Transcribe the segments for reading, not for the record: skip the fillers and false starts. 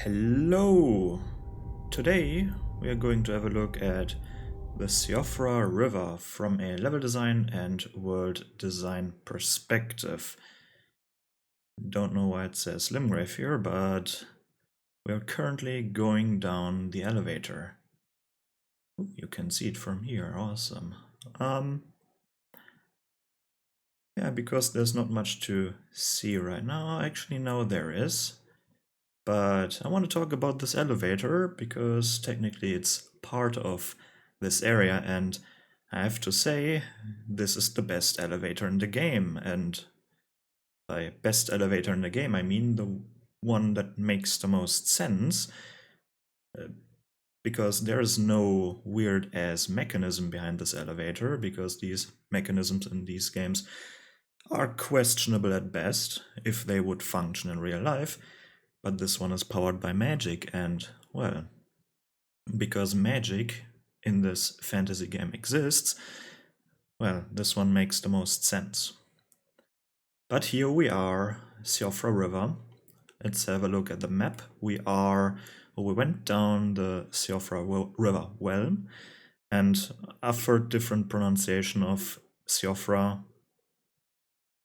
Hello! Today we are going to have a look at the Siofra River from a level design and world design perspective. Don't know why it says Limgrave here, but we are currently going down the elevator. Ooh, you can see it from here, awesome. Yeah, because there's not much to see right now. Actually, no, there is. But I want to talk about this elevator because technically it's part of this area, and I have to say this is the best elevator in the game. And by best elevator in the game, I mean the one that makes the most sense, because there is no weird ass mechanism behind this elevator, because these mechanisms in these games are questionable at best if they would function in real life. But this one is powered by magic, and, well, because magic in this fantasy game exists, well, this one makes the most sense. But here we are, Siofra River. Let's have a look at the map. We went down the Siofra River well, and I've heard different pronunciation of Siofra.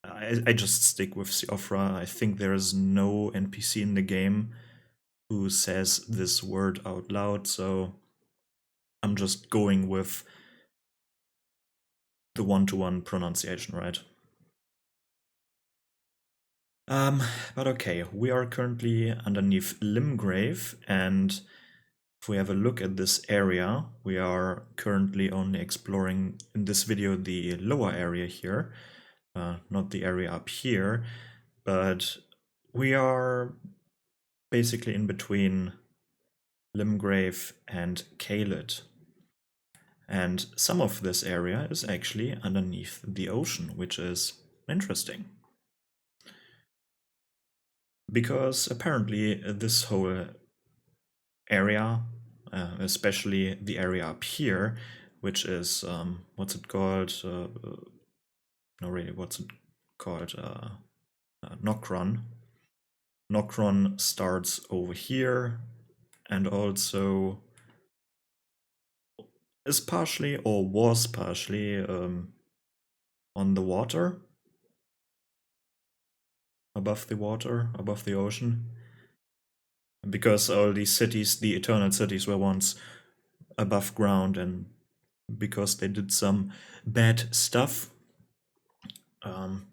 I just stick with Siofra. I think there is no NPC in the game who says this word out loud, so I'm just going with the one-to-one pronunciation, right? But okay, we are currently underneath Limgrave, and if we have a look at this area, we are currently only exploring in this video the lower area here, not the area up here, but we are basically in between Limgrave and Caelid. And some of this area is actually underneath the ocean, which is interesting. Because apparently this whole area, especially the area up here, which is, what's it called? No, really, what's it called? Nokron. Nokron starts over here and also is partially, or was partially, on the water. Above the water, above the ocean. Because all these cities, the eternal cities, were once above ground, and because they did some bad stuff,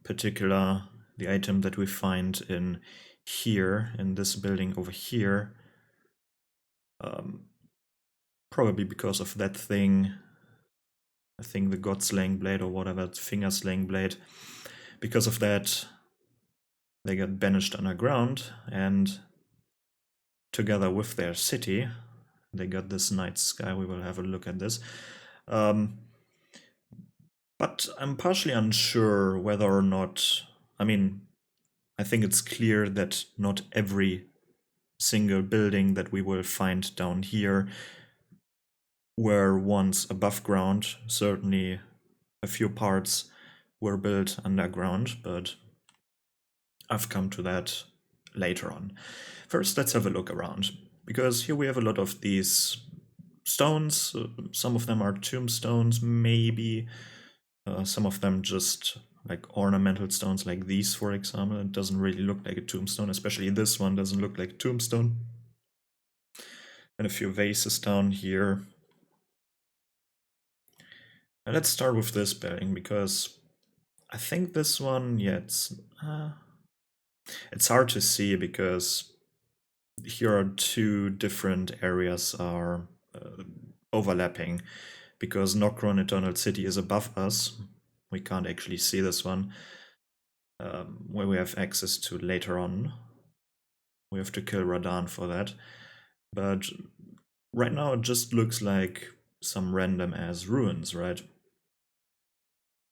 particular the item that we find in here, in this building over here, probably because of that thing, I think the God Slaying Blade or whatever, Finger Slaying Blade, because of that they got banished underground, and together with their city they got this night sky. We will have a look at this. But I'm partially unsure whether or not, I mean, I think it's clear that not every single building that we will find down here were once above ground. Certainly a few parts were built underground, but I've come to that later on. First, let's have a look around, because here we have a lot of these stones. Some of them are tombstones, maybe. Some of them just like ornamental stones, like these, for example. It doesn't really look like a tombstone, especially this one doesn't look like a tombstone. And a few vases down here. And let's start with this building, because I think this one, yeah, it's hard to see because here are two different areas are overlapping, because Nokron Eternal City is above us. We can't actually see this one, where we have access to later on. We have to kill Radan for that. But right now it just looks like some random ass ruins, right?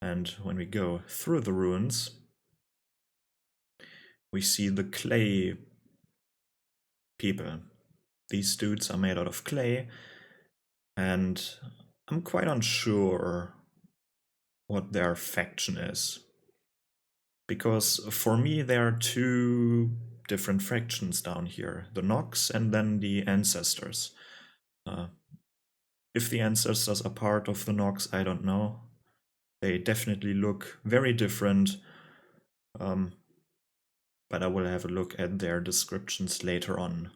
And when we go through the ruins, we see the clay people. These dudes are made out of clay, and I'm quite unsure what their faction is. Because for me, there are two different fractions down here, the Nox and then the ancestors. If the ancestors are part of the Nox, I don't know. They definitely look very different, but I will have a look at their descriptions later on.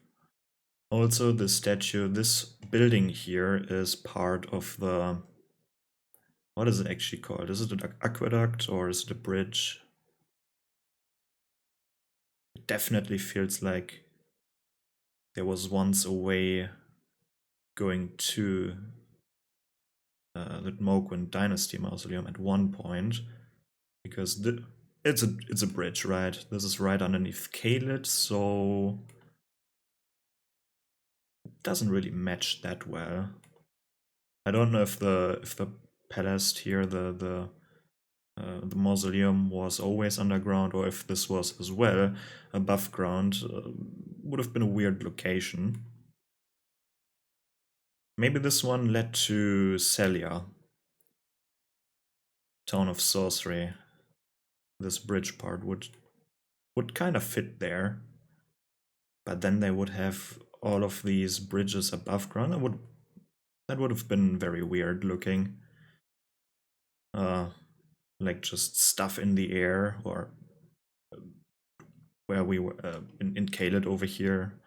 Also, the statue, this building here is part of the... What is it actually called? Is it an aqueduct or is it a bridge? It definitely feels like there was once a way going to the Mogwin Dynasty Mausoleum at one point, because it's a bridge, right? This is right underneath Khalid, so it doesn't really match that well. I don't know if the palace here, the mausoleum was always underground, or if this was as well above ground. Would have been a weird location. Maybe this one led to Celia, Town of Sorcery. This bridge part would kind of fit there, but then they would have all of these bridges above ground. That would have been very weird looking. Like just stuff in the air, or where we were in Khalid over here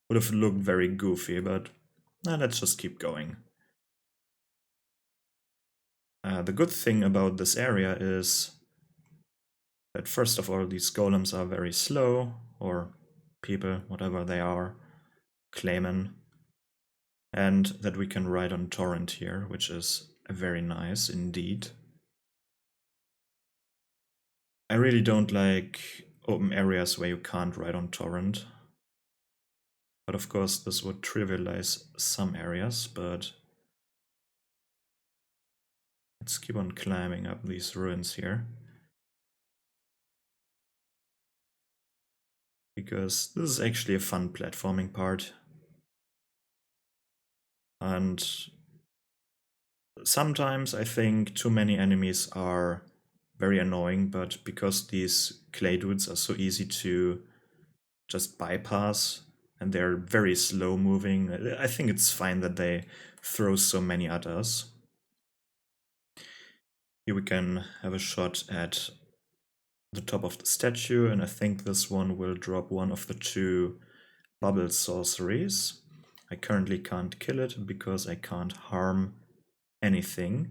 would have looked very goofy, but let's just keep going. The good thing about this area is that first of all, these golems are very slow, or people, whatever they are, claiming, and that we can ride on torrent here, which is very nice indeed. I really don't like open areas where you can't ride on torrent. But of course, this would trivialize some areas, but let's keep on climbing up these ruins here. Because this is actually a fun platforming part. And sometimes I think too many enemies are very annoying, but because these clay dudes are so easy to just bypass and they're very slow moving, I think it's fine that they throw so many at us. Here we can have a shot at the top of the statue, and I think this one will drop one of the two bubble sorceries. I currently can't kill it because I can't harm anything.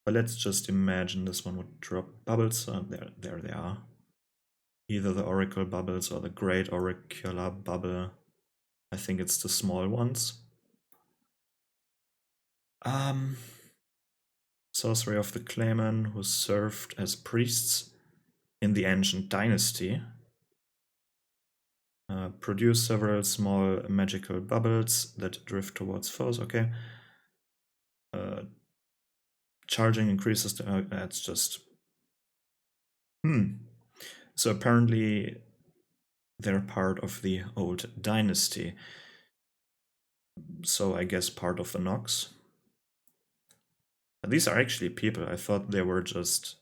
But let's just imagine this one would drop bubbles. There they are. Either the Oracle bubbles or the Great Oracular bubble. I think it's the small ones. Sorcery of the Claymen, who served as priests in the ancient dynasty. Produce several small magical bubbles that drift towards foes. Okay. Charging increases the... that's just... So apparently they're part of the old dynasty. So I guess part of the Nox. These are actually people. I thought they were just...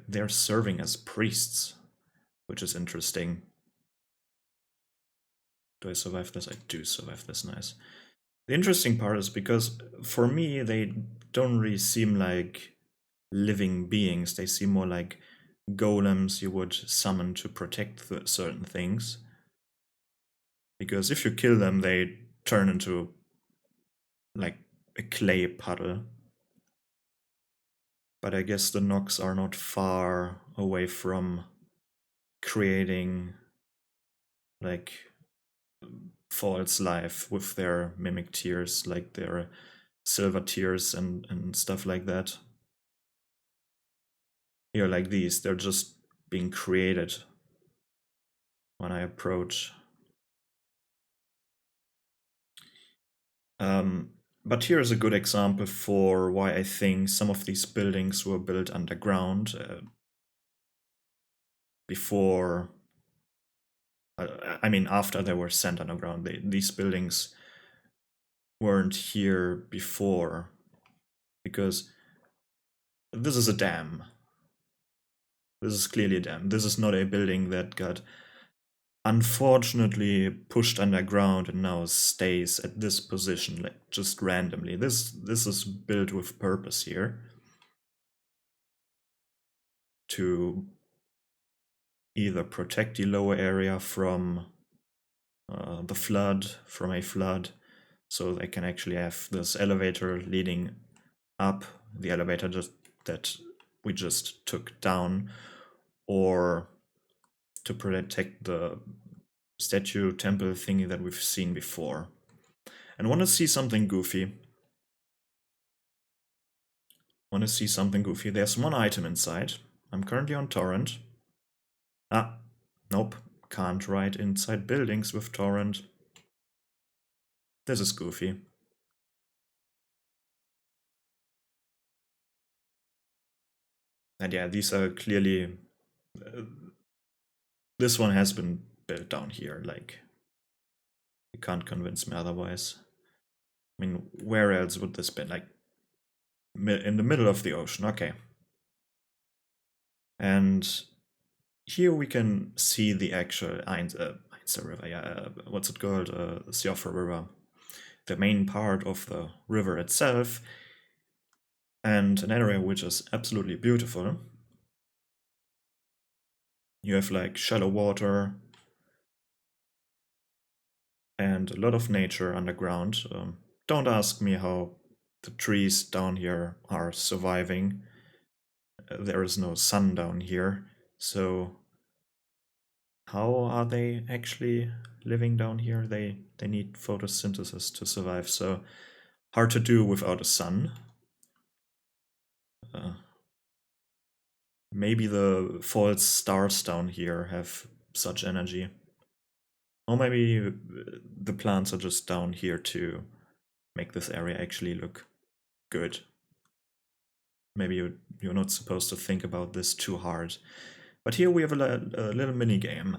They're serving as priests, which is interesting. Do I survive this? I do survive this, nice. The interesting part is because for me, they don't really seem like living beings. They seem more like golems you would summon to protect certain things. Because if you kill them, they turn into like a clay puddle. But I guess the Nox are not far away from creating like false life with their mimic tears, like their silver tears and stuff like that. Here, like these, they're just being created when I approach. But here's a good example for why I think some of these buildings were built underground before... I mean, after they were sent underground. These buildings weren't here before, because this is a dam. This is clearly them. This is not a building that got unfortunately pushed underground and now stays at this position, like just randomly. This is built with purpose here to either protect the lower area from the flood, from a flood, so they can actually have this elevator leading up, the elevator that we just took down, or to protect the statue temple thingy that we've seen before. And want to see something goofy. There's one item inside. I'm currently on torrent. Ah, nope. Can't write inside buildings with torrent. This is goofy. And yeah, these are clearly... this one has been built down here, like... you can't convince me otherwise. I mean, where else would this be? Like, in the middle of the ocean, okay. And here we can see the actual Einser River, yeah, what's it called? Siofra River. The main part of the river itself, and an area which is absolutely beautiful. You have like shallow water and a lot of nature underground. Don't ask me how the trees down here are surviving. There is no sun down here, so how are they actually living down here? They need photosynthesis to survive, so hard to do without a sun. Maybe the false stars down here have such energy. Or maybe the plants are just down here to make this area actually look good. Maybe you're not supposed to think about this too hard. But here we have a little mini game.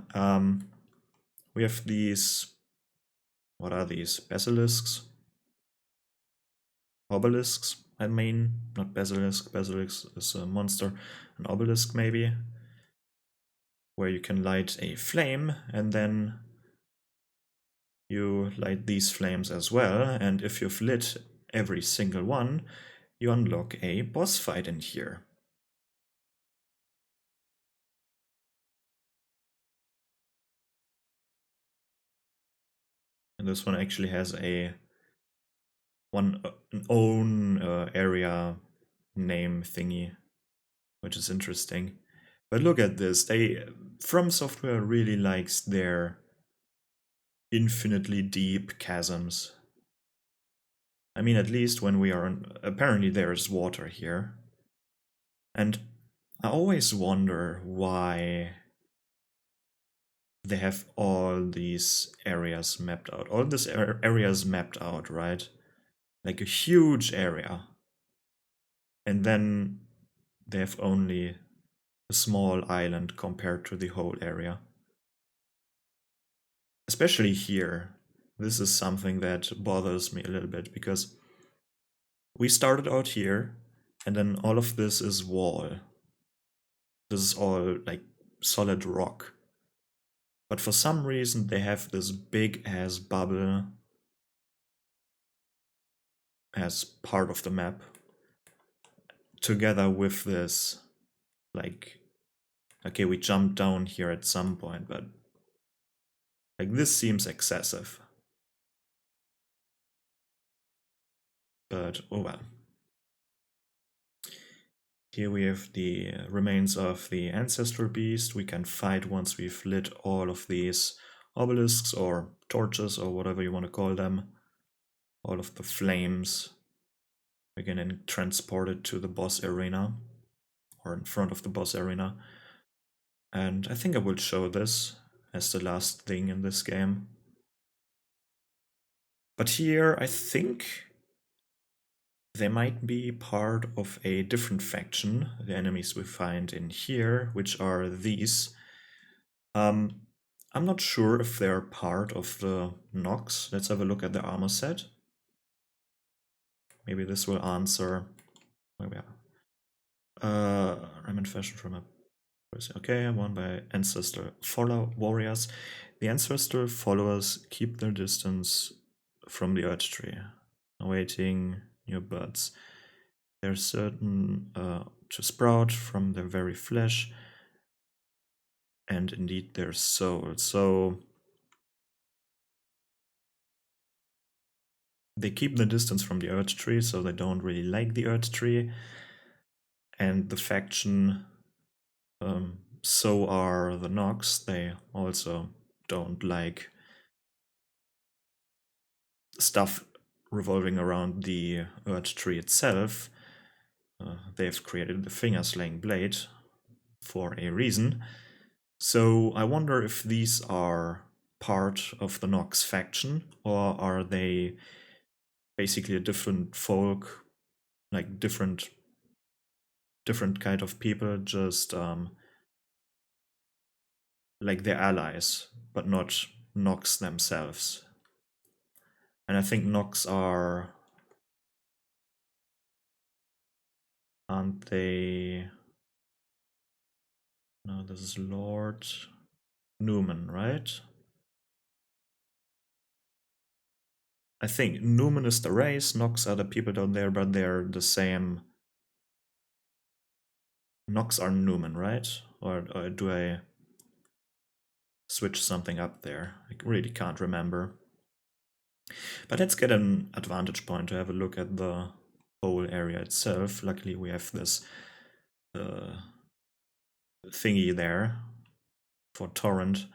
We have these... what are these? Basilisks? Obelisks, I mean. Not basilisk. Basilisk is a monster. An obelisk, maybe. Where you can light a flame, and then you light these flames as well. And if you've lit every single one, you unlock a boss fight in here. And this one actually has an own area name thingy, which is interesting. But look at this. From Software really likes their infinitely deep chasms. I mean, at least when we are apparently there's water here. And I always wonder why they have all these areas mapped out. All this areas mapped out, right? Like a huge area. And then they have only a small island compared to the whole area. Especially here. This is something that bothers me a little bit, because we started out here, and then all of this is wall. This is all like solid rock. But for some reason they have this big ass bubble as part of the map, together with this, like, okay, we jumped down here at some point, but like this seems excessive. But oh well. Here we have the remains of the ancestral beast. We can fight once we've lit all of these obelisks or torches or whatever you want to call them. All of the flames. We can then transport it to the boss arena, or in front of the boss arena. And I think I will show this as the last thing in this game. But here I think they might be part of a different faction, the enemies we find in here, which are these. I'm not sure if they're part of the Nox. Let's have a look at the armor set. Maybe this will answer. Where we are. Ramen fashion from a Okay, won by ancestral follow warriors. The ancestral followers keep their distance from the earth tree, awaiting new birds. They're certain to sprout from their very flesh, and indeed their soul. So they keep the distance from the earth tree, so they don't really like the earth tree. And the faction, so are the Nox. They also don't like stuff revolving around the earth tree itself. They've created the finger slaying blade for a reason. So I wonder if these are part of the Nox faction, or are they basically a different folk, like different kind of people, just like their allies, but not Nox themselves. And I think Nox aren't they? No, this is Lord Newman, right? I think Newman is the race, Nox are the people down there, but they're the same. Nox are Newman, right? Or do I switch something up there? I really can't remember. But let's get an advantage point to have a look at the whole area itself. Luckily we have this thingy there for torrent.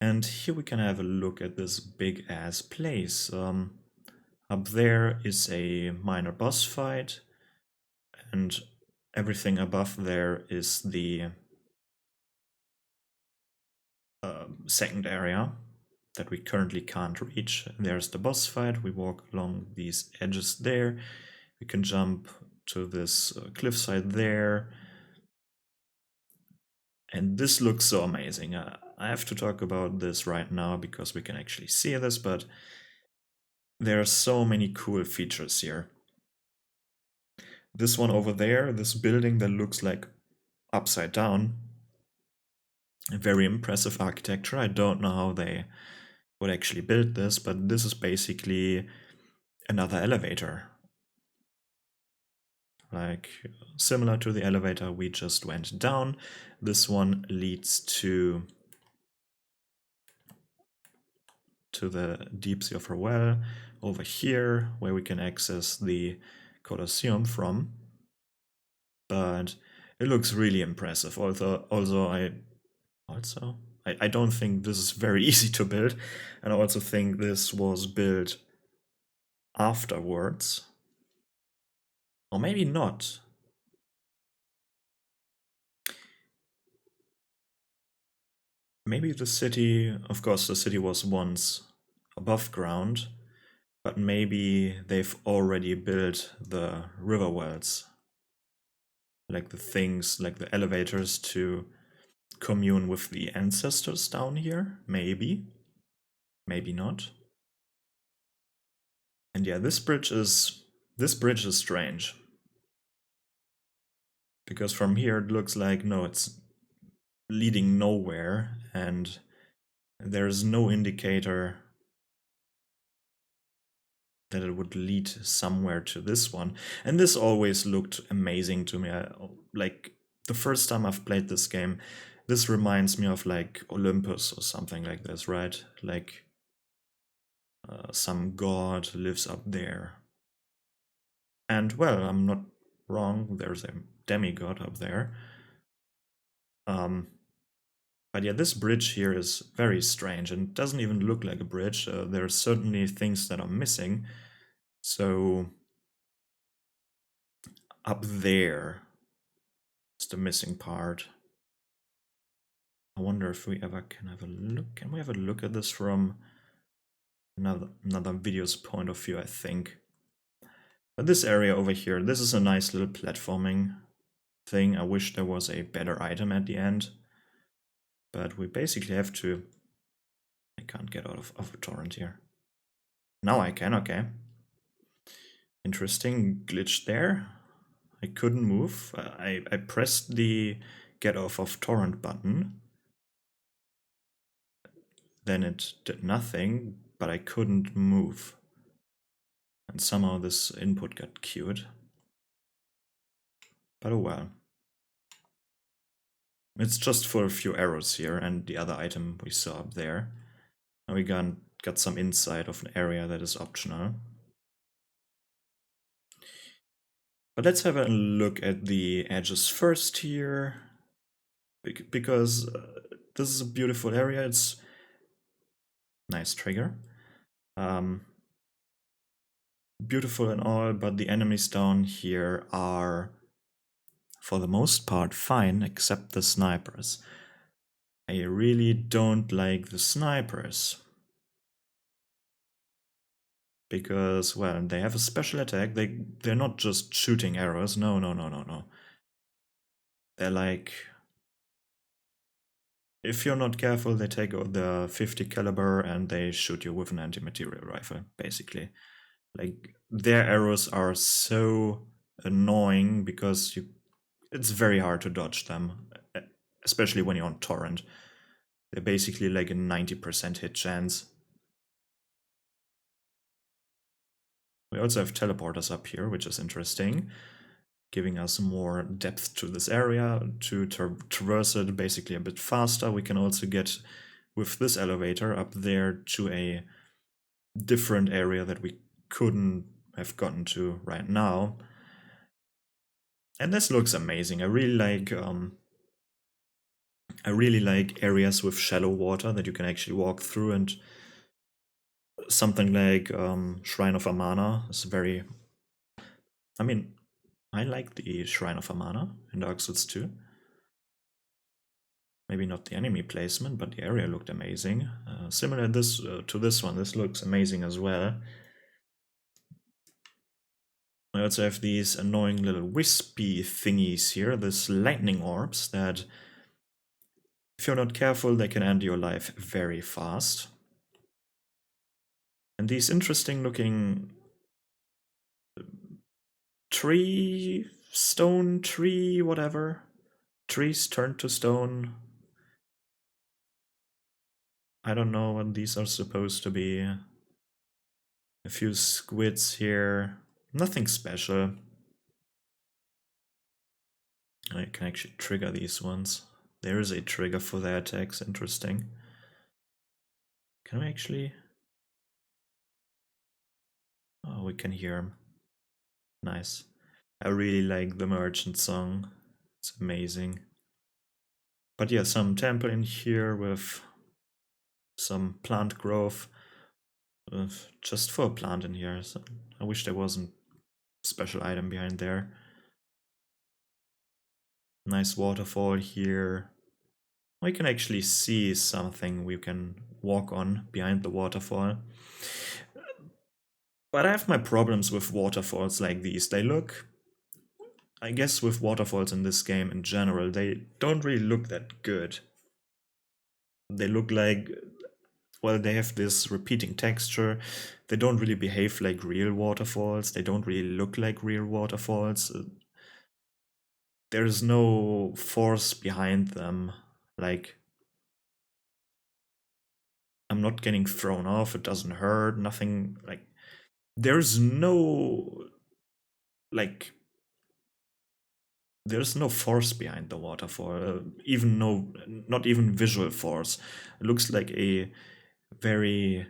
And here we can have a look at this big ass place. Up there is a minor boss fight, and everything above there is the second area that we currently can't reach. There's the boss fight. We walk along these edges there. We can jump to this cliffside there. And this looks so amazing. I have to talk about this right now because we can actually see this, but there are so many cool features here. This one over there, this building that looks like upside down, very impressive architecture. I don't know how they would actually build this, but this is basically another elevator. Like similar to the elevator we just went down. This one leads to the deep Siofra well over here, where we can access the Colosseum from. But it looks really impressive. I don't think this is very easy to build, and I also think this was built afterwards. Or maybe not. Maybe the city, of course the city was once above ground, but maybe they've already built the river wells. Like the things, like the elevators to commune with the ancestors down here, maybe. Maybe not. And yeah, this bridge is strange. Because from here it looks like, no, it's leading nowhere, and there's no indicator that it would lead somewhere to this one. And this always looked amazing to me. Like the first time I've played this game, this reminds me of like Olympus or something like this, right? Like some god lives up there. And well, I'm not wrong, there's a demigod up there. But yeah, this bridge here is very strange and doesn't even look like a bridge. There are certainly things that are missing. So up there is the missing part. I wonder if we ever can have a look. Can we have a look at this from another video's point of view, I think. But this area over here, this is a nice little platforming thing. I wish there was a better item at the end. But we basically have to... I can't get out of a torrent here. Now I can, okay. Interesting glitch there. I couldn't move. I pressed the get off of torrent button, then it did nothing, but I couldn't move. And somehow this input got queued. But oh well. It's just for a few arrows here and the other item we saw up there. Now we got some insight of an area that is optional. But let's have a look at the edges first here, because this is a beautiful area. It's nice trigger. Beautiful and all, but the enemies down here are, for the most part, fine, except the snipers. I really don't like the snipers. Because, well, they have a special attack. They're not just shooting arrows. No. They're like, if you're not careful, they take out the 50 caliber and they shoot you with an anti-material rifle, basically. Like, their arrows are so annoying because it's very hard to dodge them, especially when you're on torrent. They're basically like a 90% hit chance. We also have teleporters up here, which is interesting, giving us more depth to this area to traverse it basically a bit faster. We can also get, with this elevator up there, to a different area that we couldn't have gotten to right now. And this looks amazing. I really like areas with shallow water that you can actually walk through, and something like Shrine of Amana is very... I mean, I like the Shrine of Amana in Dark Souls 2. Maybe not the enemy placement, but the area looked amazing. Similar to this one, this looks amazing as well. I also have these annoying little wispy thingies here, these lightning orbs that, if you're not careful, they can end your life very fast. And these interesting looking stone tree, whatever. Trees turned to stone. I don't know what these are supposed to be. A few squids here. Nothing special. I can actually trigger these ones. There is a trigger for their attacks, interesting. Can we actually... Oh, we can hear them. Nice. I really like the merchant song. It's amazing. But yeah, some temple in here with some plant growth. Just for a plant in here. So I wish there wasn't a special item behind there. Nice waterfall here. We can actually see something we can walk on behind the waterfall. But I have my problems with waterfalls like these. They look... I guess with waterfalls in this game in general, they don't really look that good. They look like... Well, they have this repeating texture. They don't really behave like real waterfalls. They don't really look like real waterfalls. There is no force behind them. Like, I'm not getting thrown off. It doesn't hurt. Nothing. Like, there's no... Like, there's no force behind the waterfall. Not even visual force. It looks like a very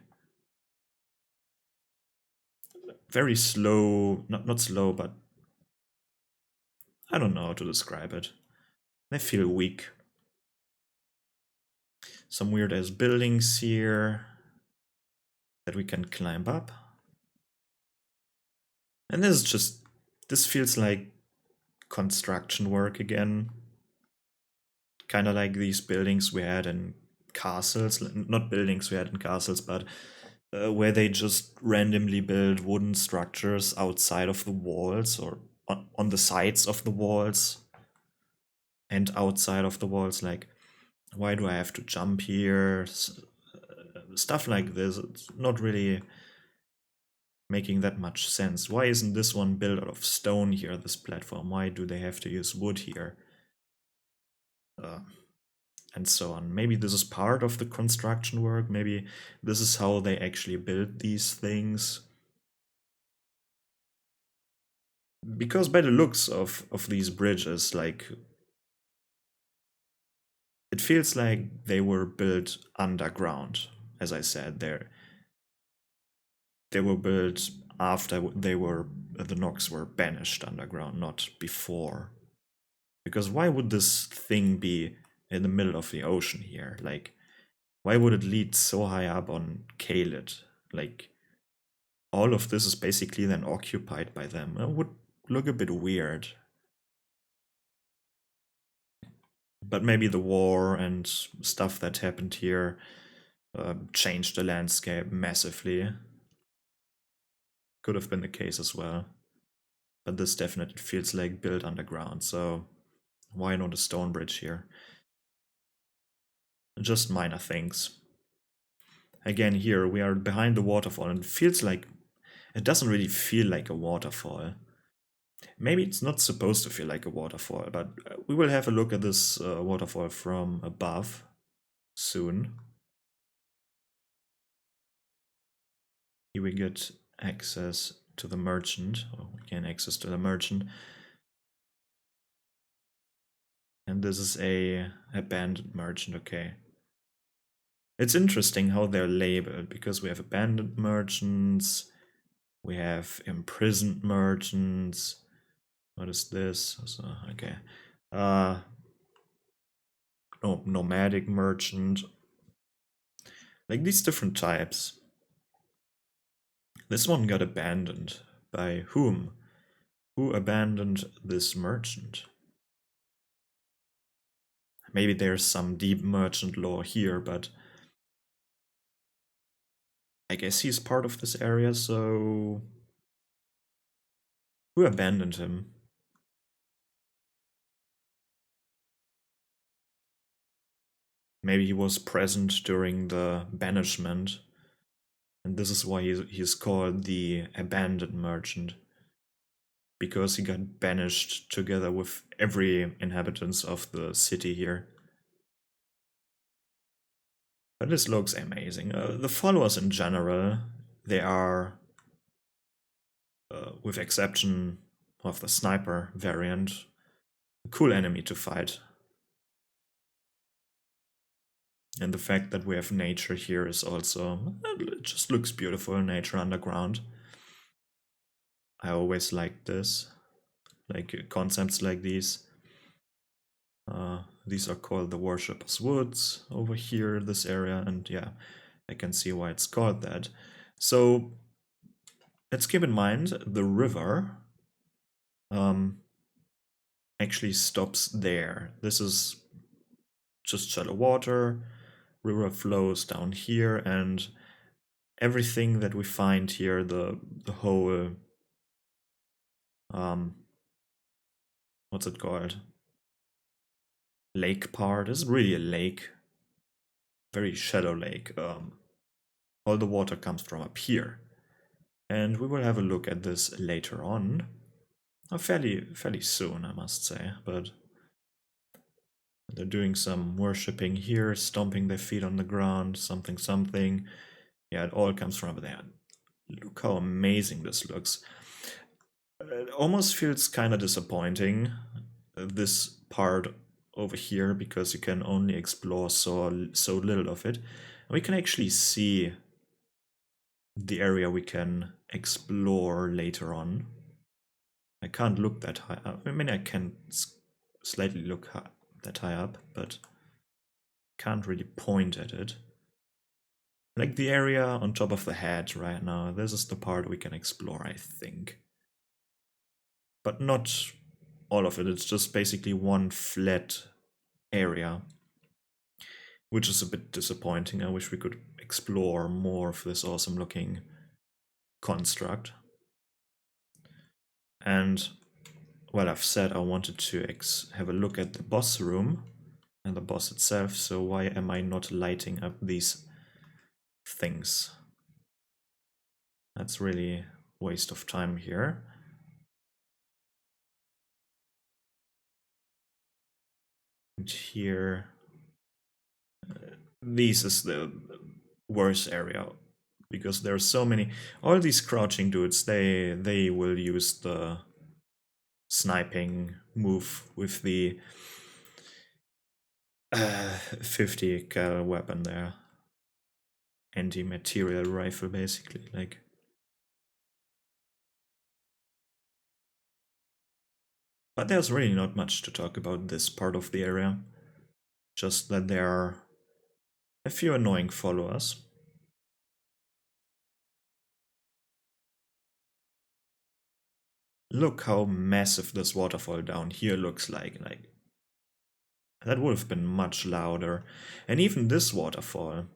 slow, not slow, but I don't know how to describe it. They feel weak. Some weird ass buildings here that we can climb up. And this feels like construction work again. Kind of like these buildings we had in castles, not buildings we had in castles, but where they just randomly build wooden structures outside of the walls or on the sides of the walls and outside of the walls. Like, why do I have to jump here? Stuff like this. It's not really making that much sense. Why isn't this one built out of stone here, this platform? Why do they have to use wood here? and so on. Maybe this is part of the construction work. Maybe this is how they actually build these things. Because by the looks of these bridges, like, it feels like they were built underground. As I said, they were built after the Nox were banished underground, not before. Because why would this thing be in the middle of the ocean here? Like, why would it lead so high up on Kaled? Like, all of this is basically then occupied by them. It would look a bit weird. But maybe the war and stuff that happened here changed the landscape massively. Could have been the case as well. But this definitely feels like built underground, so why not a stone bridge here? Just minor things. Again, here we are behind the waterfall, and it feels like it doesn't really feel like a waterfall. Maybe it's not supposed to feel like a waterfall, but we will have a look at this waterfall from above soon. Here we get access to the merchant, or we gain access to the merchant. And this is a abandoned merchant, okay. It's interesting how they're labeled, because we have abandoned merchants, we have imprisoned merchants. What is this? So, okay. Nomadic merchant. Like these different types. This one got abandoned. By whom? Who abandoned this merchant? Maybe there's some deep merchant lore here, but I guess he's part of this area, so who abandoned him? Maybe he was present during the banishment, and this is why he's called the abandoned merchant. Because he got banished together with every inhabitant of the city here. But this looks amazing. The followers in general, they are, with exception of the sniper variant, a cool enemy to fight. And the fact that we have nature here is also, it just looks beautiful, nature underground. I always like this, like concepts like these. These are called the Worshipper's Woods over here, this area, and yeah, I can see why it's called that. So let's keep in mind the river actually stops there. This is just shallow water, river flows down here, and everything that we find here, the whole what's it called? Lake part is really a lake, very shallow lake. All the water comes from up here, and we will have a look at this later on. Fairly soon, I must say, but they're doing some worshipping here, stomping their feet on the ground, something. Yeah, it all comes from over there. Look how amazing this looks. It almost feels kind of disappointing, this part over here, because you can only explore so little of it. And we can actually see the area we can explore later on. I can't look that high up. I mean, I can slightly look that high up, but can't really point at it. Like the area on top of the head right now, this is the part we can explore, I think. But not all of it, it's just basically one flat area, which is a bit disappointing. I wish we could explore more of this awesome looking construct. And well, I've said I wanted to have a look at the boss room and the boss itself, so why am I not lighting up these things? That's really a waste of time here. And here, this is the worst area because there are so many. All these crouching dudes, they will use the sniping move with the 50 cal weapon there, anti-material rifle basically, like. But there's really not much to talk about this part of the area. Just that there are a few annoying followers. Look how massive this waterfall down here looks like. That would have been much louder. And even this waterfall,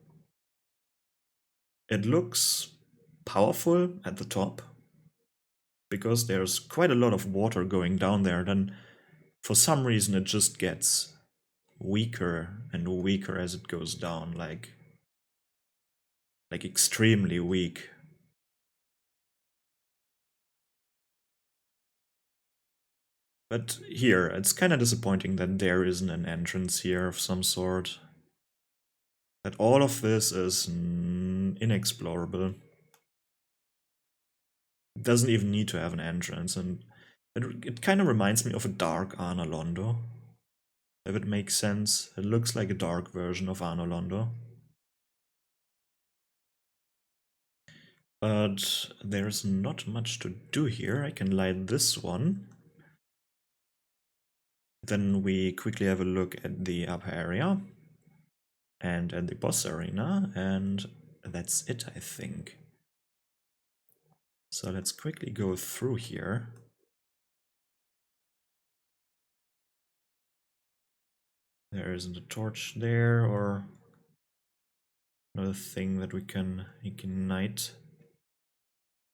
it looks powerful at the top because there's quite a lot of water going down there. Then for some reason it just gets weaker and weaker as it goes down, like extremely weak. But here, it's kind of disappointing that there isn't an entrance here of some sort. That all of this is inexplorable. It doesn't even need to have an entrance, and it kind of reminds me of a dark Arno Londo. If it makes sense, it looks like a dark version of Arno Londo. But there's not much to do here. I can light this one. Then we quickly have a look at the upper area and at the boss arena, and that's it, I think. So let's quickly go through here. There isn't a torch there or another thing that we can ignite.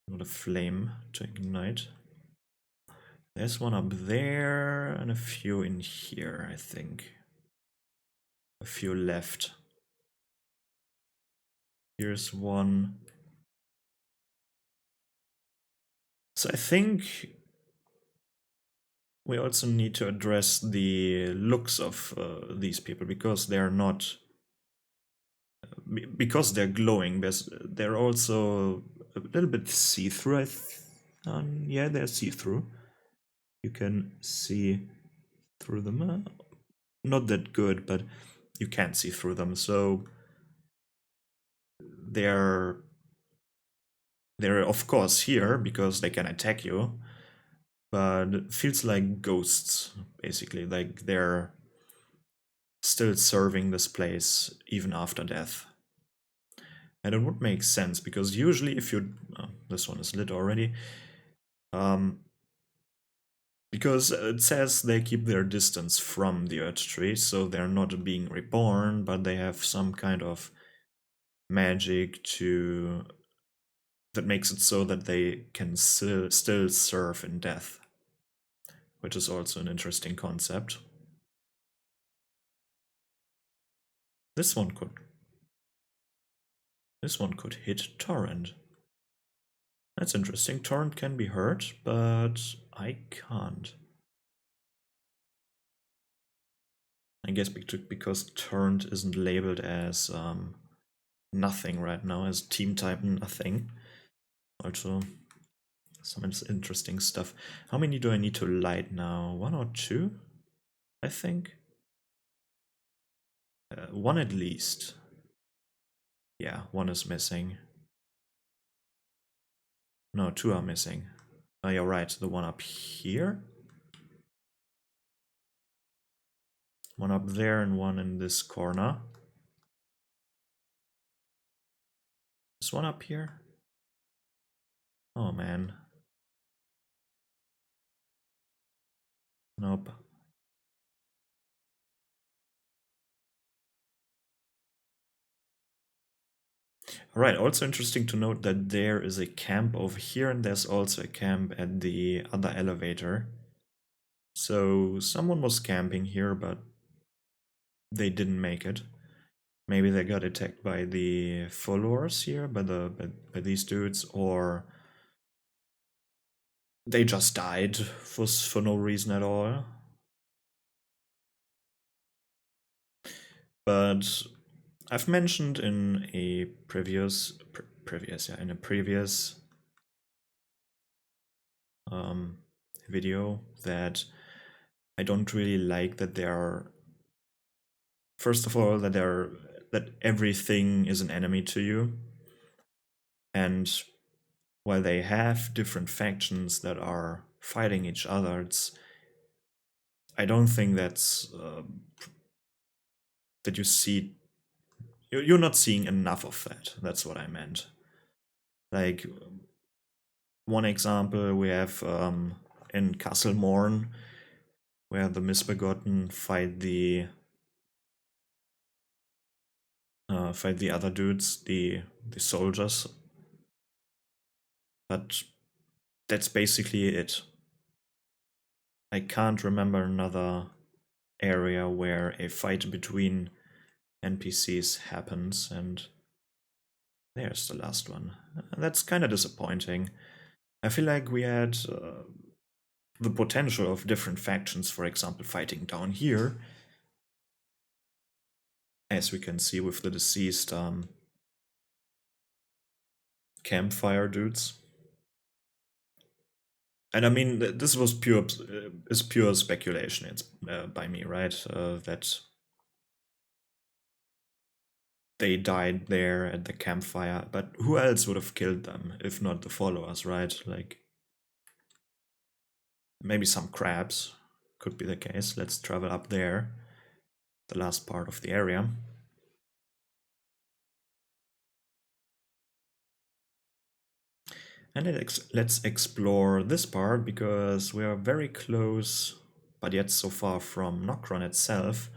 Not a flame to ignite. There's one up there and a few in here, I think. A few left. Here's one. So I think we also need to address the looks of these people because they're not. Because they're glowing, they're also a little bit see-through. Yeah, they're see-through. You can see through them. Not that good, but you can see through them. So they're of course here because they can attack you, but it feels like ghosts basically. Like they're still serving this place even after death. And it would make sense because usually if you this one is lit already. Because it says they keep their distance from the Earth Tree, so they're not being reborn, but they have some kind of magic that makes it so that they can still serve in death, which is also an interesting concept. This one could hit Torrent. That's interesting. Torrent can be hurt, but I can't. I guess because Torrent isn't labeled as nothing right now, as team type nothing. Also, some interesting stuff. How many do I need to light now? 1 or 2? I think. 1 at least. Yeah, 1 is missing. No, 2 are missing. Oh, you're right, the one up here. 1 up there and 1 in this corner. This one up here? Oh man. Nope. Alright, also interesting to note that there is a camp over here and there's also a camp at the other elevator. So someone was camping here, but they didn't make it. Maybe they got attacked by the followers here, by these dudes, or they just died for no reason at all. But I've mentioned in a previous video that I don't really like that there are, first of all, that everything is an enemy to you, and while they have different factions that are fighting each other, I don't think that's that you see. You're not seeing enough of that. That's what I meant. Like, one example we have in Castle Morn, where the Misbegotten fight the other dudes, the soldiers. But that's basically it. I can't remember another area where a fight between NPCs happens, and there's the last one. That's kind of disappointing. I feel like we had the potential of different factions, for example, fighting down here, as we can see with the deceased campfire dudes. And I mean, this was pure speculation. It's by me, right? That they died there at the campfire, but who else would have killed them if not the followers, right? Like, maybe some crabs could be the case. Let's travel up there, the last part of the area. And let's explore this part, because we are very close, but yet so far from Nokron itself.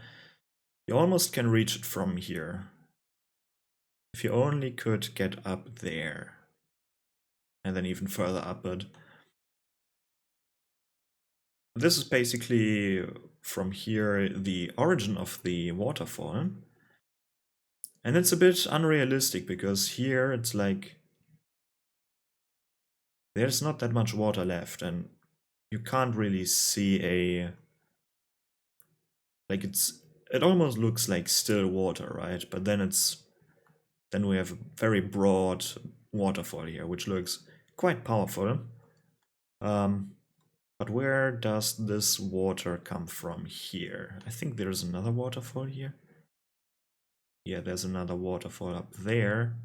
You almost can reach it from here. If you only could get up there. And then even further up, but this is basically from here the origin of the waterfall. And it's a bit unrealistic, because here it's like there's not that much water left, and you can't really see a, like, it almost looks like still water, right? But then we have a very broad waterfall here, which looks quite powerful. But where does this water come from here? I think there's another waterfall here. Yeah, there's another waterfall up there.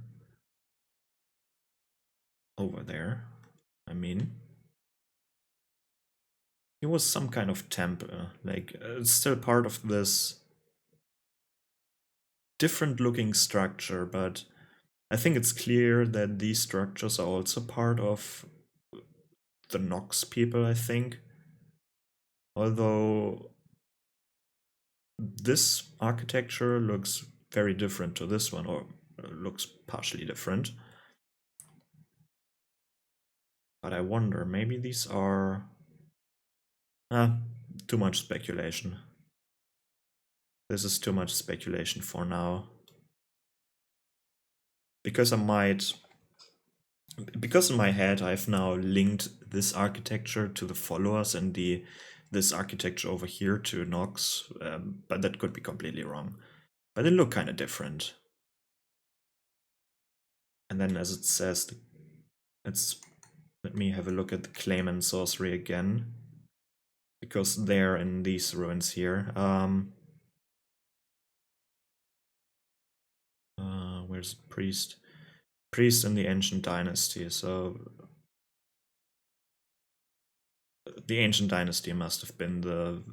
Over there, I mean. It was some kind of temple. Like, it's still part of this different looking structure, but I think it's clear that these structures are also part of the Nox people, I think. Although this architecture looks very different to this one, or looks partially different. But I wonder, maybe these are... too much speculation. This is too much speculation for now. Because in my head I've now linked this architecture to the followers and this architecture over here to Nox, but that could be completely wrong. But they look kind of different. And then, as it says, let me have a look at the claim and sorcery again, because they're in these ruins here. Where's the priest? Priest in the ancient dynasty. So the ancient dynasty must have been the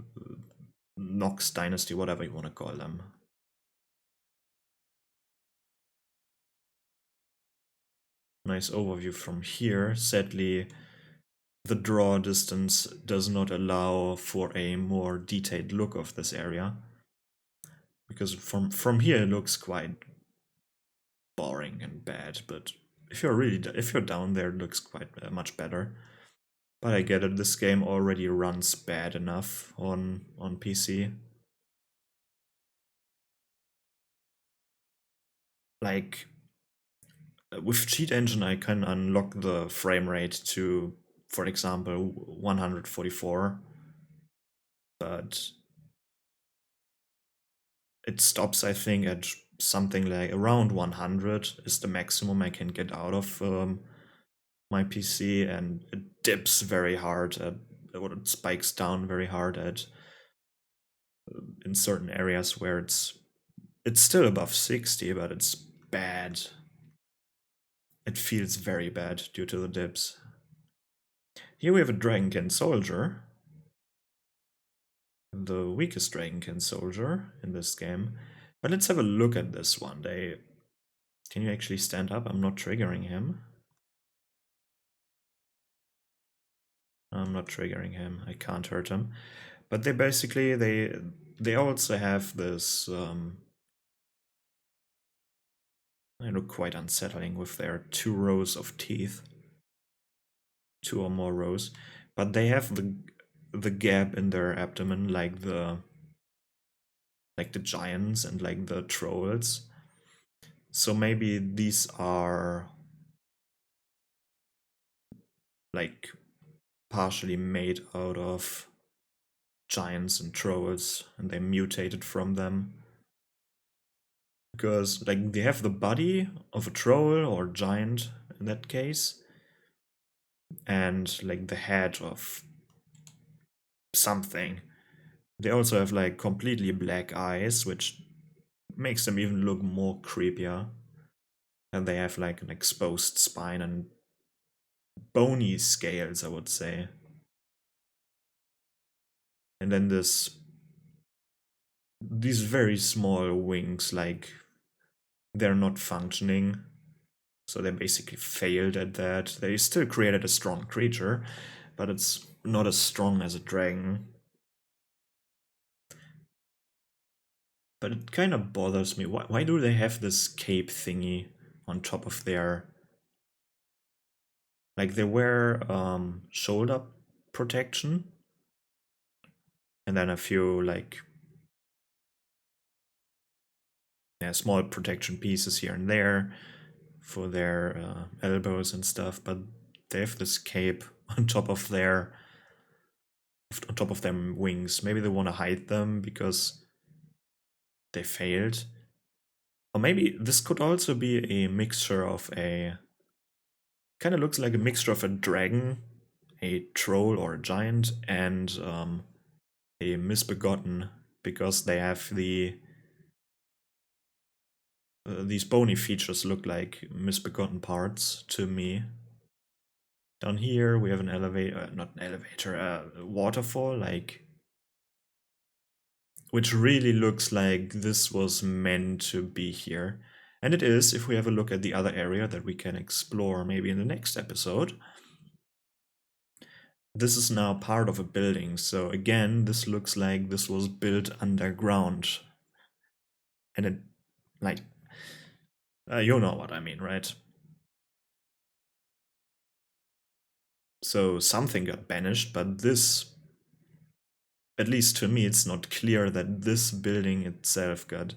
Nox dynasty, whatever you want to call them. Nice overview from here. Sadly, the draw distance does not allow for a more detailed look of this area, because from here it looks quite boring and bad, but if you're down there, it looks quite much better. But I get it, this game already runs bad enough on PC. Like, with Cheat Engine I can unlock the frame rate to, for example, 144, but it stops, I think, at something like around 100 is the maximum I can get out of my PC, and it dips very hard or it spikes down very hard at in certain areas where it's still above 60, but it's bad. It feels very bad due to the dips. Here we have a Dragonkin soldier, the weakest Dragonkin soldier in this game. But let's have a look at this one. Can you actually stand up? I'm not triggering him. I'm not triggering him. I can't hurt him. But they basically they also have this they look quite unsettling with their 2 rows of teeth. 2 or more rows. But they have the gap in their abdomen like the giants and like the trolls. So maybe these are like partially made out of giants and trolls, and they mutated from them. Because like they have the body of a troll or giant in that case, and like the head of something. They also have like completely black eyes, which makes them even look more creepier. And they have like an exposed spine and bony scales, I would say. And then these very small wings, like they're not functioning. So they basically failed at that. They still created a strong creature, but it's not as strong as a dragon. But it kind of bothers me. Why do they have this cape thingy on top of their... Like they wear shoulder protection, and then a few like small protection pieces here and there for their elbows and stuff. But they have this cape on top of their wings. Maybe they want to hide them because they failed. Or maybe this could also be a mixture of a... Kind of looks like a mixture of a dragon, a troll or a giant, and a misbegotten, because they have these bony features look like misbegotten parts to me. Down here we have an elevator, not an elevator, a waterfall, like, which really looks like this was meant to be here. And it is, if we have a look at the other area that we can explore maybe in the next episode. This is now part of a building, so again, this looks like this was built underground. And it, like, you know what I mean, right? So something got banished, but this, at least to me, it's not clear that this building itself got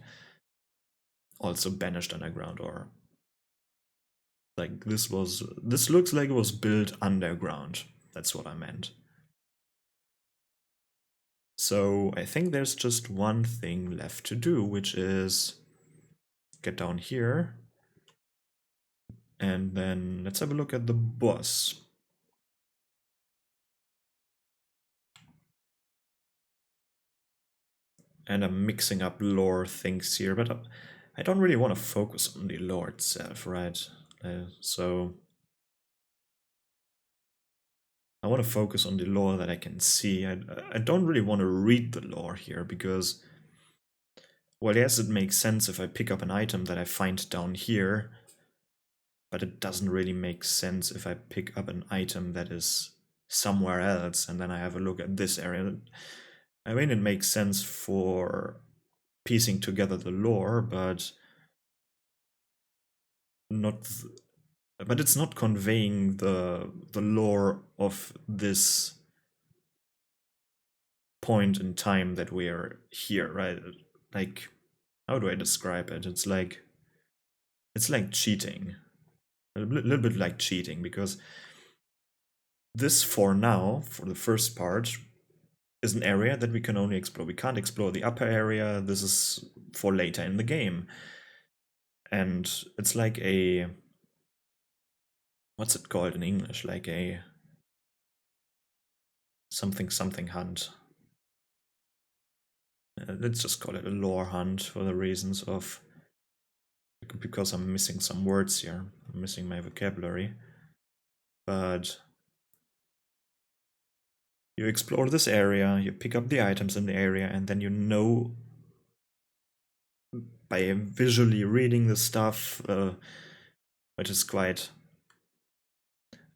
also banished underground, or like this looks like it was built underground. That's what I meant. So I think there's just one thing left to do, which is get down here, and then let's have a look at the boss. And I'm mixing up lore things here, but I don't really want to focus on the lore itself, right? So I want to focus on the lore that I can see. I don't really want to read the lore here because, well, yes, it makes sense if I pick up an item that I find down here, but it doesn't really make sense if I pick up an item that is somewhere else and then I have a look at this area. I mean, it makes sense for piecing together the lore, but it's not conveying the lore of this point in time that we are here, right? Like, how do I describe it? It's like cheating, a little bit like cheating, because this, for now, for the first part, is an area that we can only explore. We can't explore the upper area. This is for later in the game. And it's like a, what's it called in English? Like a something something hunt. Let's just call it a lore hunt for the reasons of, because I'm missing some words here. I'm missing my vocabulary. But you explore this area, you pick up the items in the area, and then you know by visually reading the stuff, which is quite...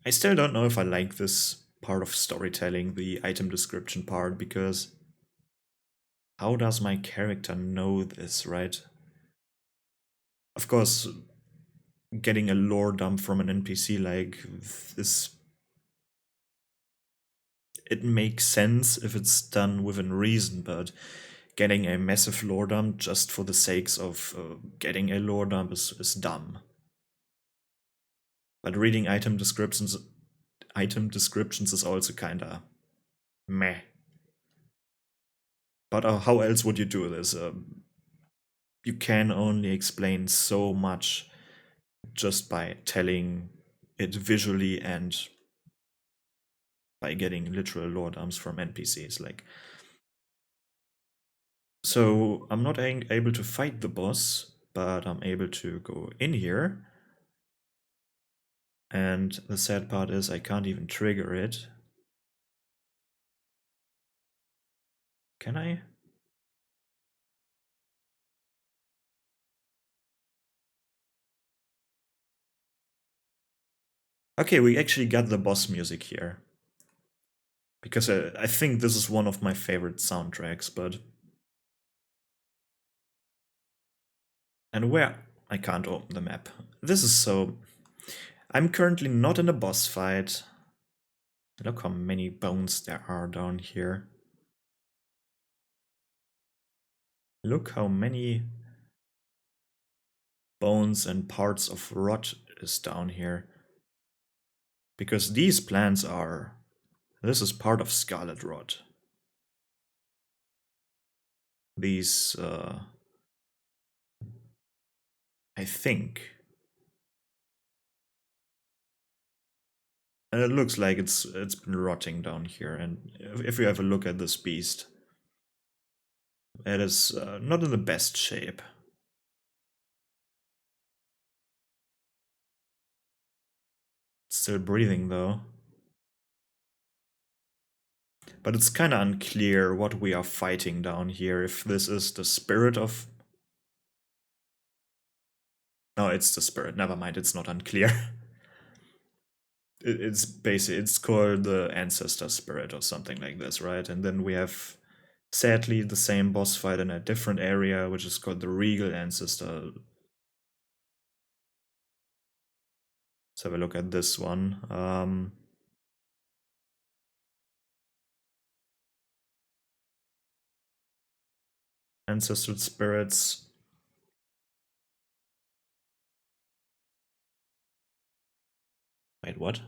I still don't know if I like this part of storytelling, the item description part, because how does my character know this, right? Of course, getting a lore dump from an NPC like this, it makes sense if it's done within reason, but getting a massive lore dump just for the sakes of getting a lore dump is dumb. But reading item descriptions is also kinda meh. But how else would you do this? You can only explain so much just by telling it visually and by getting literal lore dumps from NPCs. Like, so I'm not able to fight the boss, but I'm able to go in here. And the sad part is I can't even trigger it. Can I? Okay, we actually got the boss music here. Because I think this is one of my favorite soundtracks, but... And where? I can't open the map. This is so... I'm currently not in a boss fight. Look how many bones there are down here. Look how many bones and parts of rot is down here. Because these plants are... This is part of scarlet rot. These, I think. And it looks like it's been rotting down here. And if you have a look at this beast, it is not in the best shape. It's still breathing though. But it's kind of unclear what we are fighting down here. If this is the spirit of... No, it's the spirit. Never mind, it's not unclear. It's basically, it's called the ancestor spirit or something like this, right? And then we have, sadly, the same boss fight in a different area, which is called the regal ancestor. Let's have a look at this one. Ancestral spirits. Wait, what?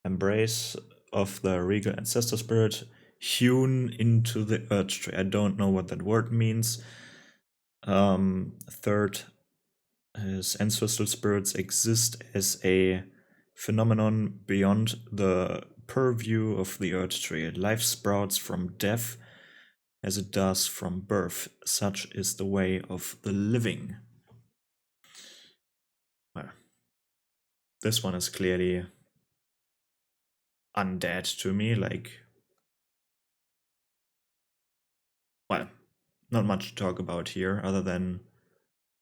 Embrace of the regal ancestor spirit hewn into the earth tree. I don't know what that word means. Third is ancestral spirits exist as a phenomenon beyond the purview of the earth tree. Life sprouts from death as it does from birth. Such is the way of the living. Well, this one is clearly undead to me, like... Well, not much to talk about here, other than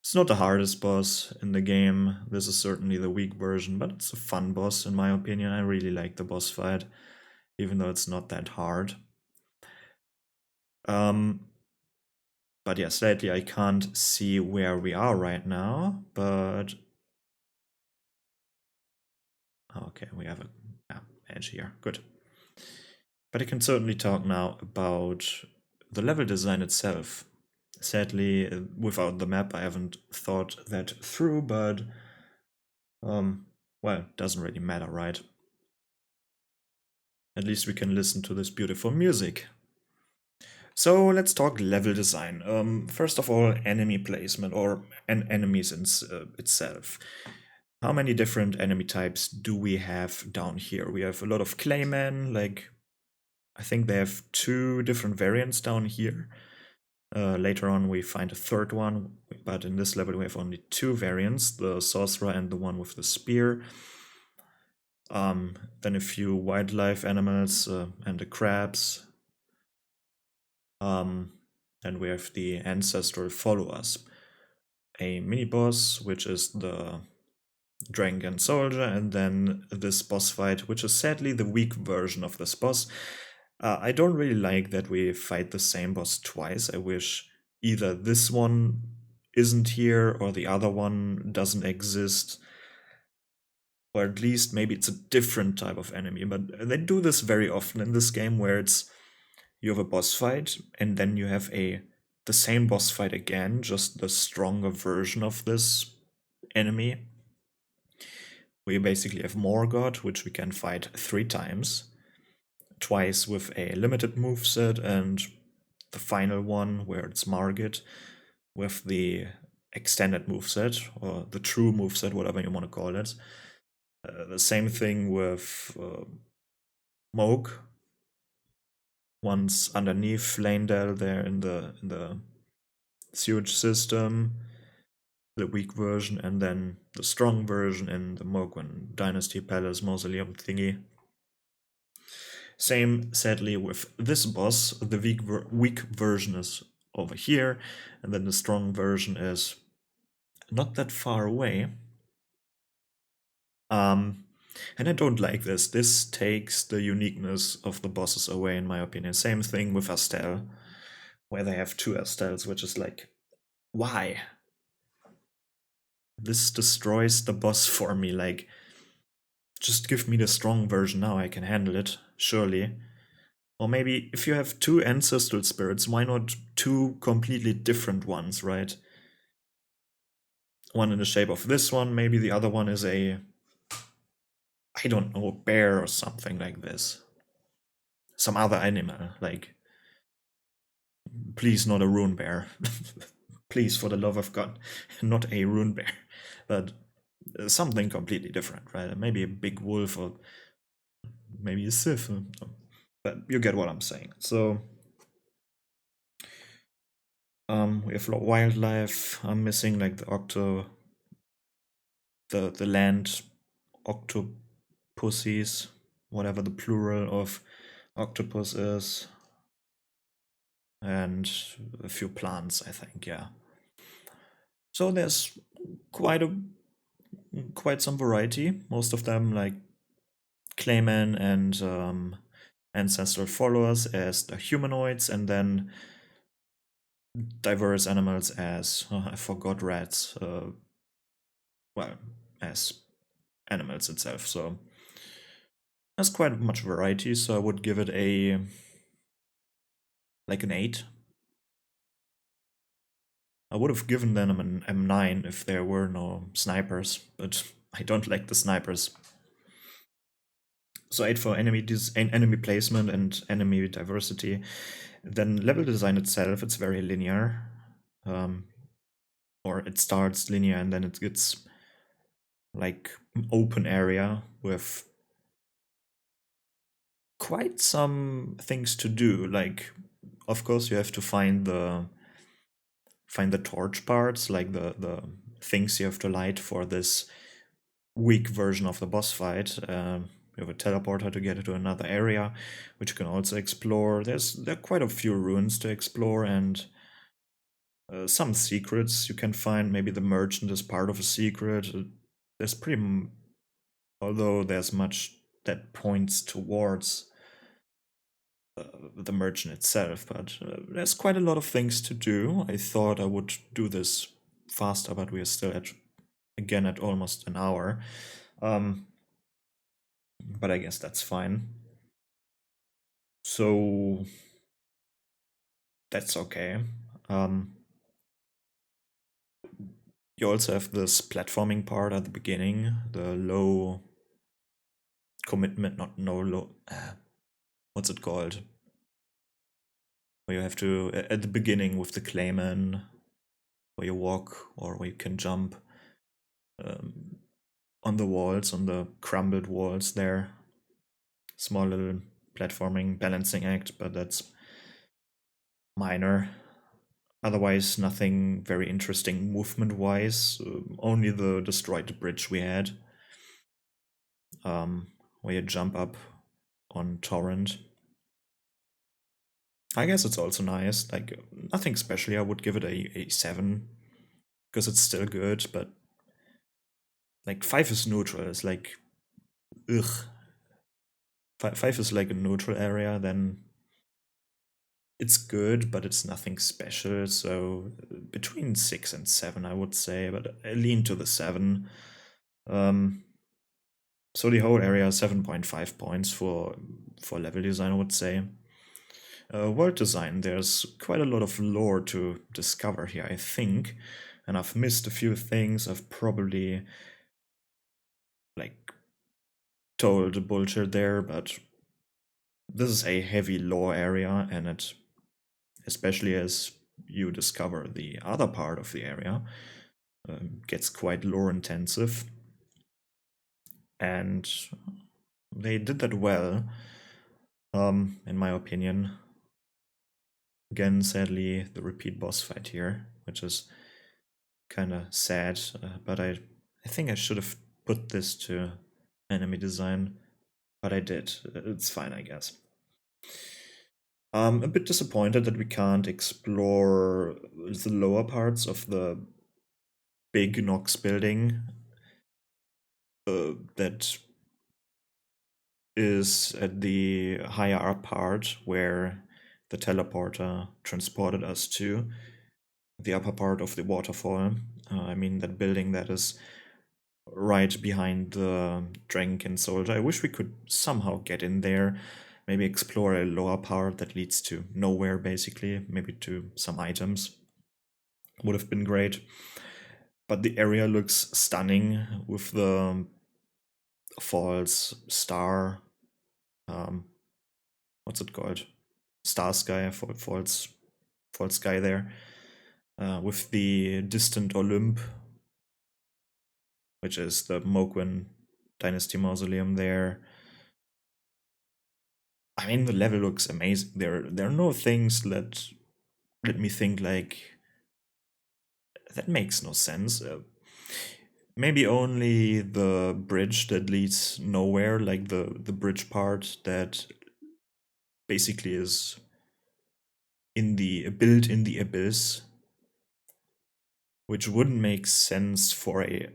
it's not the hardest boss in the game. This is certainly the weak version, but it's a fun boss in my opinion. I really like the boss fight, even though it's not that hard. But yeah, sadly I can't see where we are right now, but... Okay, we have a edge here, good. But I can certainly talk now about the level design itself. Sadly, without the map I haven't thought that through, but... well, doesn't really matter, right? At least we can listen to this beautiful music. So let's talk level design. First of all, enemy placement or enemies itself. How many different enemy types do we have down here? We have a lot of claymen, like I think they have 2 different variants down here. Later on we find a third one, but in this level we have only 2 variants, the sorcerer and the one with the spear. Then a few wildlife animals and the crabs. Then we have the ancestral followers. A mini-boss, which is the dragon soldier, and then this boss fight, which is sadly the weak version of this boss. I don't really like that we fight the same boss twice. I wish either this one isn't here or the other one doesn't exist. Or at least maybe it's a different type of enemy. But they do this very often in this game, where it's you have a boss fight and then you have the same boss fight again, just the stronger version of this enemy. We basically have Morgoth, which we can fight 3 times. Twice with a limited moveset, and the final one where it's Margit with the extended moveset, or the true moveset, whatever you want to call it. The same thing with Moog. Once underneath Leyndell there in the sewage system, the weak version, and then the strong version in the Mogwin Dynasty Palace Mausoleum thingy. Same, sadly, with this boss. The weak version is over here, and then the strong version is not that far away. And I don't like this. This takes the uniqueness of the bosses away, in my opinion. Same thing with Astel, where they have 2 Astels, which is like, why? This destroys the boss for me. Like, just give me the strong version now, I can handle it, surely. Or maybe if you have 2 ancestral spirits, why not 2 completely different ones, right? One in the shape of this one, maybe the other one is a, I don't know, bear or something like this. Some other animal, like, please not a rune bear. Please, for the love of God, not a rune bear. But something completely different, right? Maybe a big wolf, or maybe a sith. But you get what I'm saying. So we have wildlife. I'm missing like the land octopuses, whatever the plural of octopus is, and a few plants, I think. Yeah. So there's quite some variety. Most of them like claymen and ancestral followers as the humanoids, and then diverse animals as I forgot rats. Well, as animals itself. So there's quite much variety. So I would give it a like an 8. I would have given them an M9 if there were no snipers, but I don't like the snipers. So 8 for enemy placement and enemy diversity. Then level design itself, it's very linear. Or it starts linear and then it gets like open area with quite some things to do. Like, of course, you have to find the torch parts, like the things you have to light for this weak version of the boss fight. You have a teleporter to get to another area, which you can also explore. There are quite a few ruins to explore, and some secrets you can find. Maybe the merchant is part of a secret. There's although there's much that points towards the merchant itself, but there's quite a lot of things to do. I thought I would do this faster, but we are still at almost an hour. But I guess that's fine. So that's okay. You also have this platforming part at the beginning, the low commitment, not no low. what's it called? Where you have to, at the beginning with the clayman, where you walk or where you can jump um, on the walls, on the crumbled walls there. Small little platforming balancing act, but that's minor. Otherwise, nothing very interesting movement-wise. Only the destroyed bridge we had, where you jump up on torrent. I guess it's also nice. Like, nothing especially. I would give it a 7 because it's still good, but like 5 is neutral. It's like, ugh. 5 is like a neutral area. Then it's good, but it's nothing special. So between 6 and 7, I would say, but I lean to the 7. So the whole area 7.5 points for level design, I would say. World design, there's quite a lot of lore to discover here, I think, and I've missed a few things. I've probably like told bullshit there, but this is a heavy lore area, and it, especially as you discover the other part of the area, gets quite lore intensive, and they did that well, in my opinion. Again, sadly, the repeat boss fight here, which is kind of sad, but I think I should have put this to enemy design, but I did. It's fine, I guess. I'm a bit disappointed that we can't explore the lower parts of the big Nox building that is at the higher up part where the teleporter transported us to, the upper part of the waterfall. I mean, that building that is right behind the Dragonkin soldier. I wish we could somehow get in there, maybe explore a lower part that leads to nowhere, basically, maybe to some items. Would have been great. But the area looks stunning with the false star. What's it called? Star sky, false sky there. With the distant Olymp, which is the Moquin Dynasty Mausoleum there. I mean, the level looks amazing. There are no things that let me think like that makes no sense. Maybe only the bridge that leads nowhere, like the bridge part that basically is in the built in the abyss, which wouldn't make sense for a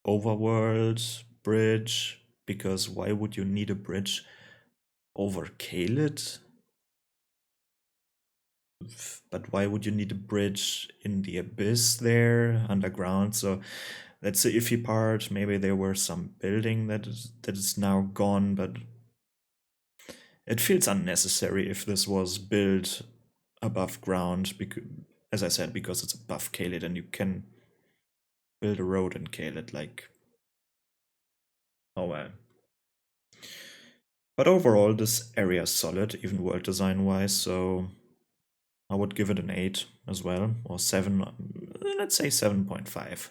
overworld bridge, because why would you need a bridge over Caelid? But why would you need a bridge in the abyss there underground? So that's the iffy part. Maybe there were some building that is now gone, but it feels unnecessary if this was built above ground, because, as I said, because it's above Caelid and you can build a road in Caelid, like, oh well. But overall, this area is solid, even world design wise, so I would give it an 8 as well, or 7, let's say 7.5.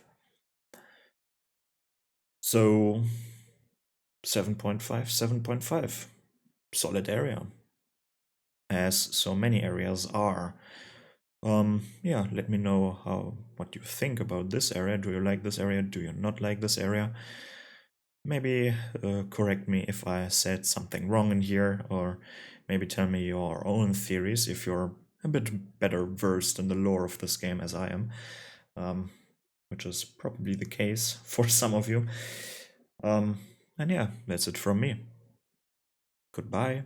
So 7.5, 7.5. Solid area. As so many areas are. Yeah, let me know what you think about this area. Do you like this area? Do you not like this area? Maybe correct me if I said something wrong in here, or maybe tell me your own theories if you're a bit better versed in the lore of this game as I am, which is probably the case for some of you. And yeah, that's it from me. Goodbye.